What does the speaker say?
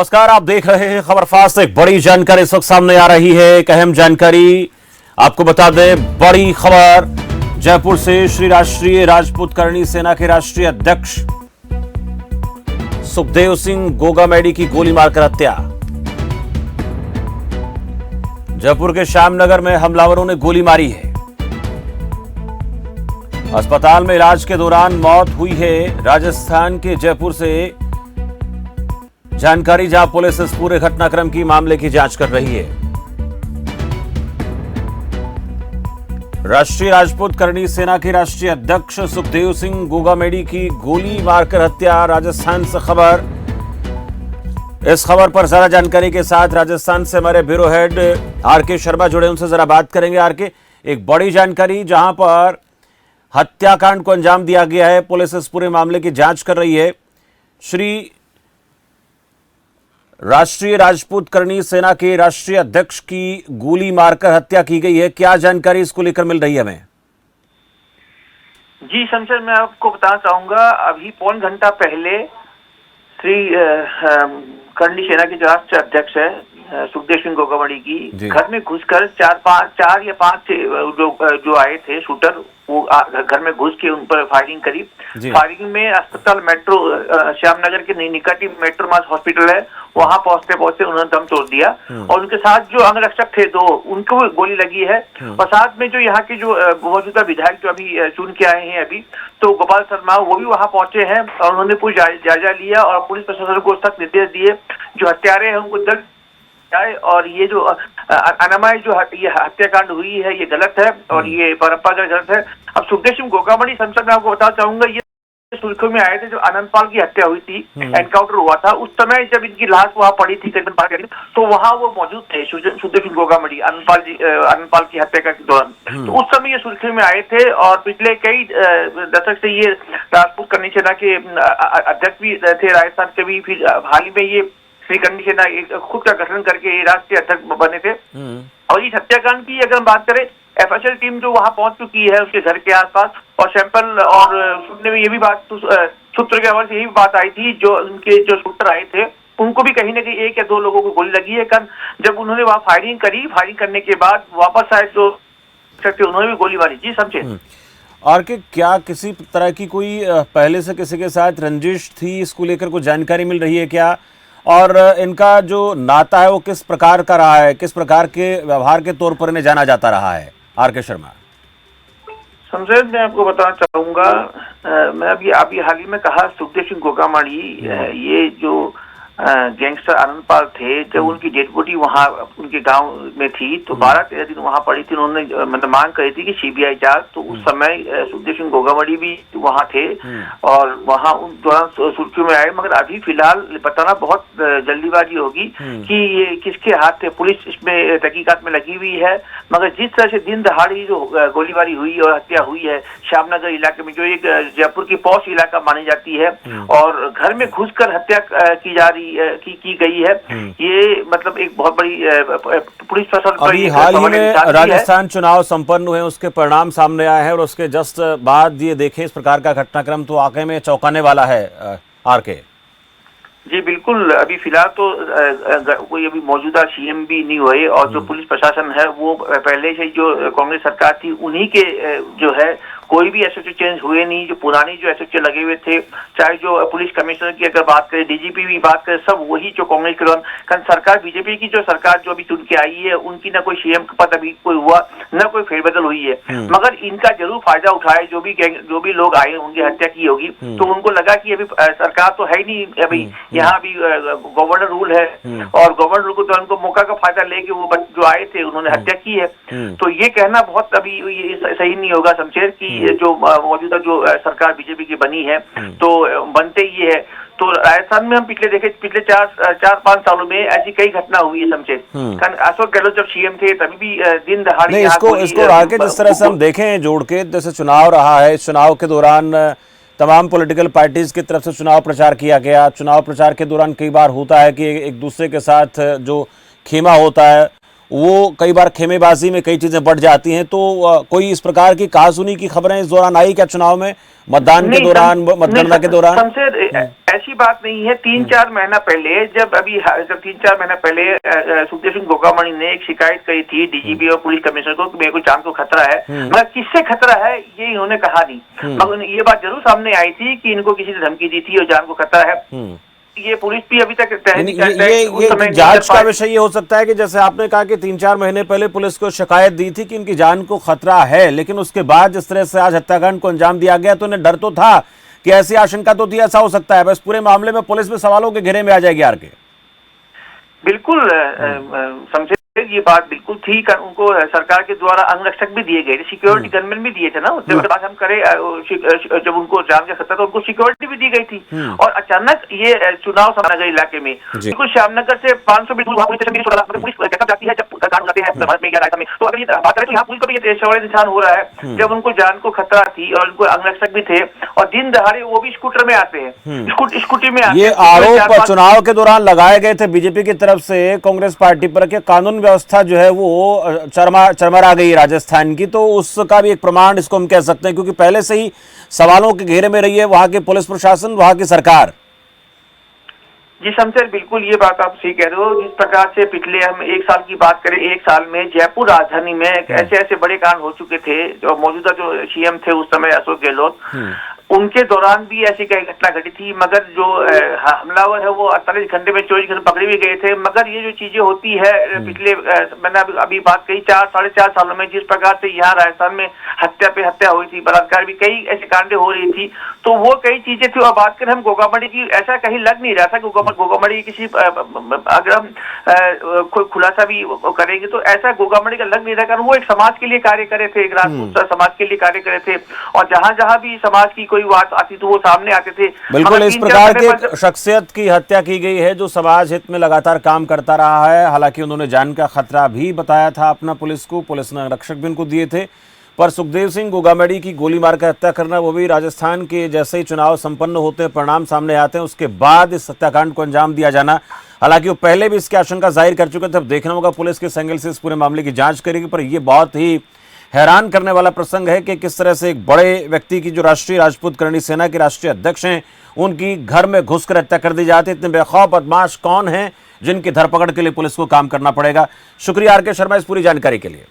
नमस्कार, आप देख रहे हैं खबर फास्ट। एक बड़ी जानकारी इस वक्त सामने आ रही है। एक अहम जानकारी आपको बता दें, बड़ी खबर जयपुर से। श्री राष्ट्रीय राजपूत करणी सेना के राष्ट्रीय अध्यक्ष सुखदेव सिंह गोगामेडी की गोली मारकर हत्या। जयपुर के श्यामनगर में हमलावरों ने गोली मारी है। अस्पताल में इलाज के दौरान मौत हुई है। राजस्थान के जयपुर से जानकारी, जहां पुलिस इस पूरे घटनाक्रम की मामले की जांच कर रही है। राष्ट्रीय राजपूत करणी सेना के राष्ट्रीय अध्यक्ष सुखदेव सिंह गोगामेडी की गोली मारकर हत्या। राजस्थान से खबर। इस खबर पर ज्यादा जानकारी के साथ राजस्थान से हमारे ब्यूरो हेड आरके शर्मा जुड़े, उनसे जरा बात करेंगे। आरके, एक बड़ी जानकारी जहां पर हत्याकांड को अंजाम दिया गया है, पुलिस इस पूरे मामले की जांच कर रही है। श्री राष्ट्रीय राजपूत करणी सेना के राष्ट्रीय अध्यक्ष की गोली मारकर हत्या की गई है। क्या जानकारी इसको लेकर मिल रही है हमें? जी शमशेर, मैं आपको बताना चाहूंगा, अभी पौन घंटा पहले श्री करणी सेना के जो राष्ट्रीय अध्यक्ष है सुखदेव सिंह गोगामेडी की घर में घुसकर चार या पांच जो आए थे शूटर, वो घर में घुस के उन पर फायरिंग करी। फायरिंग में अस्पताल मेट्रो श्यामनगर के निकट ही मेट्रो मास हॉस्पिटल है, वहां पहुंचते पहुंचते उन्होंने दम तोड़ दिया। और उनके साथ जो अंगरक्षक थे दो, उनको गोली लगी है। और साथ में जो यहाँ के जो मौजूदा विधायक जो अभी चुन के आए हैं अभी, तो गोपाल शर्मा, वो भी वहां पहुंचे हैं और उन्होंने पूरी जायजा लिया और पुलिस प्रशासन को सख्त निर्देश दिए जो हत्यारे हैं उनको जल्द जाए। और ये जो अनामय जो ये हत्याकांड हुई है, ये गलत है और ये परंपरागत गलत है। अब सुखदेव सिंह गोगामेडी, संसद में आपको बताना चाहूंगा, ये सुर्खियों में आए थे जब आनंदपाल की हत्या हुई थी, एनकाउंटर हुआ था। उस समय जब इनकी लाश वहां पड़ी थी करीबन 5 दिन, तो वहां वो मौजूद थे सुखदेव सिंह गोगामेडी आनंदपाल की हत्या के दौरान। तो उस समय ये सुर्खियों में आए थे और पिछले कई दशक से ये राजपूत करणी सेना के अध्यक्ष भी थे राजस्थान के भी। फिर हाल ही में ये श्री करणी सेना एक खुद का गठन करके राष्ट्रीय अध्यक्ष बने थे। और इस हत्याकांड की अगर हम बात करें, एफएसएल टीम जो वहां पहुंच चुकी है उसके घर के आसपास, और सैंपल और सुनने में ये भी बात सूत्र के हवाले से यही बात आई थी, जो उनके जो शूटर आए थे उनको भी कहीं ना कहीं 1 या 2 लोगों को गोली लगी है। जब उन्होंने वहां फायरिंग करी, फायरिंग करने के बाद वापस आए जो उन्होंने भी गोली मारी। जी समझे। और क्या किसी तरह की कोई पहले से किसी के साथ रंजिश थी, इसको लेकर कोई जानकारी मिल रही है क्या? और इनका जो नाता है वो किस प्रकार का रहा है, किस प्रकार के व्यवहार के तौर पर इन्हें जाना जाता रहा है? आरके शर्मा। शमशेर, मैं आपको बताना चाहूंगा, मैं अभी हाल ही में कहा, सुखदेव सिंह गोगामेडी ये जो गैंगस्टर आनंदपाल थे, जब उनकी डेड बॉडी वहाँ उनके गांव में थी तो 12-13 दिन वहाँ पड़ी थी। उन्होंने मतलब मांग करी थी कि सीबीआई जांच, तो उस समय सुखदेव सिंह गोगामेडी भी वहाँ थे और वहाँ उन दौरान सुर्खियों में आए। मगर अभी फिलहाल बताना बहुत जल्दीबाजी होगी कि ये किसके हाथ थे। पुलिस इसमें तहकीकात में लगी हुई है, मगर जिस तरह से दिन दहाड़ी जो गोलीबारी हुई और हत्या हुई है श्यामनगर इलाके में, जो एक जयपुर की पॉश इलाका मानी जाती है, और घर में घुसकर हत्या की गई है, ये मतलब एक बहुत बड़ी पुलिस प्रशासन। अभी हाल ही में राजस्थान चुनाव संपन्न हुए, उसके परिणाम सामने आए हैं और उसके जस्ट बाद ये देखें इस प्रकार का घटनाक्रम, तो वाकई में चौंकाने वाला है। आरके जी बिल्कुल, अभी फिलहाल तो कोई अभी मौजूदा सीएम भी नहीं हुए और जो पुलिस प्रशासन है वो पहले से जो कांग्रेस सरकार थी उन्हीं के जो है कोई भी एसओसी चेंज हुए नहीं। जो पुरानी जो एसओसी लगे हुए थे, चाहे जो पुलिस कमिश्नर की अगर बात करें, डीजीपी भी बात करें, सब वही जो कांग्रेस के दौरान। कारण सरकार बीजेपी की जो सरकार जो अभी चुन के आई है, उनकी ना कोई सीएम का पद अभी कोई हुआ, न कोई फेरबदल हुई है। मगर इनका जरूर फायदा उठाए जो भी लोग आए उनकी हत्या की होगी, तो उनको लगा कि अभी सरकार तो है ही नहीं, अभी यहाँ भी गवर्नर रूल है और गवर्नर रूल को तो उनको मौका का फायदा लेके वो जो आए थे उन्होंने हत्या की है। तो ये कहना बहुत अभी ये सही नहीं होगा शमशेर की जो मौजूदा जो सरकार बीजेपी की बनी है, तो बनते ये है। तो राजस्थान में हम पिछले 4-5 सालों में ऐसी कई घटना हुई है शमशेर। कारण अशोक गहलोत जब सीएम थे तभी भी दिन दहाड़ी इसको आगे जिस तरह से हम देखें जोड़ के, जैसे चुनाव रहा है, चुनाव के दौरान तमाम पॉलिटिकल पार्टीज की तरफ से चुनाव प्रचार किया गया। चुनाव प्रचार के दौरान कई बार होता है कि एक दूसरे के साथ जो खेमा होता है वो कई बार खेमेबाजी में कई चीजें बढ़ जाती हैं। तो कोई इस प्रकार की कहासुनी की खबरें इस दौरान आई क्या चुनाव में, मतदान के दौरान, मतगणना के दौरान? शमशेर, ऐसी बात नहीं है। 3-4 महीना पहले जब 3-4 महीना पहले सुखदेव सिंह गोगामणि ने एक शिकायत करी थी डीजीपी और पुलिस कमिश्नर को कि मेरे को जान को खतरा है, मगर किससे खतरा है ये इन्होंने कहा नहीं। मगर ये बात जरूर सामने आई थी कि इनको किसी ने धमकी दी थी और जान को खतरा है। ये पुलिस भी अभी तक ये जांच का विषय ये हो सकता है कि जैसे आपने कहा कि 3-4 महीने पहले पुलिस को शिकायत दी थी कि इनकी जान को खतरा है, लेकिन उसके बाद जिस तरह से आज हत्याकांड को अंजाम दिया गया तो इन्हें डर तो था कि ऐसी आशंका तो थी ऐसा हो सकता है, बस पूरे मामले में पुलिस भी सवालों के घेरे में आ जाएगी आर के। बिल्कुल समझे, ये बात बिल्कुल थी। उनको सरकार के द्वारा अंगरक्षक भी दिए गए थे, सिक्योरिटी गनमैन भी दिए थे ना। जब बात हम करें जब उनको जान का खतरा था उनको सिक्योरिटी भी दी गई थी। और अचानक ये चुनाव नगर इलाके में बिल्कुल श्यामनगर से 500 मीटर पुलिस जाती है जब कांड होते हैं भारत में में। तो अगर ये बात करें तो यहाँ पुलिस को भी ये बड़े निशान हो रहा है जब उनको जान को खतरा थी और उनको अंगरक्षक भी थे और दिन दहाड़े वो भी स्कूटर में आते हैं, स्कूटी में आते हैं। ये आरोप चुनाव के दौरान लगाए गए थे बीजेपी की तरफ से कांग्रेस पार्टी पर कि कानून व्यवस्था जो है वो चरमरा गई राजस्थान की, तो उसका भी एक प्रमाण इसको हम कह सकते हैं, क्योंकि पहले से ही सवालों के घेरे में रही है वहां के पुलिस प्रशासन, वहां की सरकार। जी शमशेर, बिल्कुल ये बात आप सही कह रहे हो। जिस प्रकार से पिछले हम 1 साल की बात करें, 1 साल में जयपुर राजधानी में ऐसे बड़े कांड हो चुके थे। जो मौजूदा जो सीएम थे उस समय अशोक गहलोत, उनके दौरान भी ऐसी कई घटना घटी थी, मगर जो हमलावर है वो 48 घंटे में 24 घंटे पकड़े भी गए थे। मगर ये जो चीजें होती है पिछले मैंने अभी बात कही 4-4.5 सालों में, जिस प्रकार से यहाँ राजस्थान में हत्या पे हत्या हुई थी, बलात्कार भी कई ऐसे कांडे हो रही थी, तो वो कई चीजें थी। और बात करें हम गोगामणि की, ऐसा कहीं लग नहीं रहा था कि गोगामणि किसी, अगर हम कोई खुलासा भी करेंगे तो ऐसा गोगामणि का लग नहीं रहा, कारण वो एक समाज के लिए कार्य करे थे, एक राजपूत समाज के लिए कार्य करे थे और जहां भी समाज की बात आती तो वो सामने आते थे। बिल्कुल इस प्रकार की शख्सियत की हत्या की गई है जो समाज हित में लगातार काम करता रहा है। हालांकि उन्होंने जान का खतरा भी बताया था अपना पुलिस को, पुलिस ने रक्षक भी उनको दिए थे, पर सुखदेव सिंह गोगामणि की गोली मारकर हत्या करना, वो भी राजस्थान के जैसे ही चुनाव संपन्न होते हैं, परिणाम सामने आते हैं, उसके बाद इस हत्याकांड को अंजाम दिया जाना, हालांकि वो पहले भी इसकी आशंका जाहिर कर चुके थे। अब देखना होगा पुलिस किस एंगल से इस पूरे मामले की जांच करेगी, पर यह बहुत ही हैरान करने वाला प्रसंग है कि किस तरह से एक बड़े व्यक्ति की, जो राष्ट्रीय राजपूत करणी सेना के राष्ट्रीय अध्यक्ष हैं, उनकी घर में घुसकर हत्या कर दी जाती है। इतने बेखौफ बदमाश कौन हैं जिनकी धरपकड़ के लिए पुलिस को काम करना पड़ेगा। शुक्रिया आर के शर्मा इस पूरी जानकारी के लिए।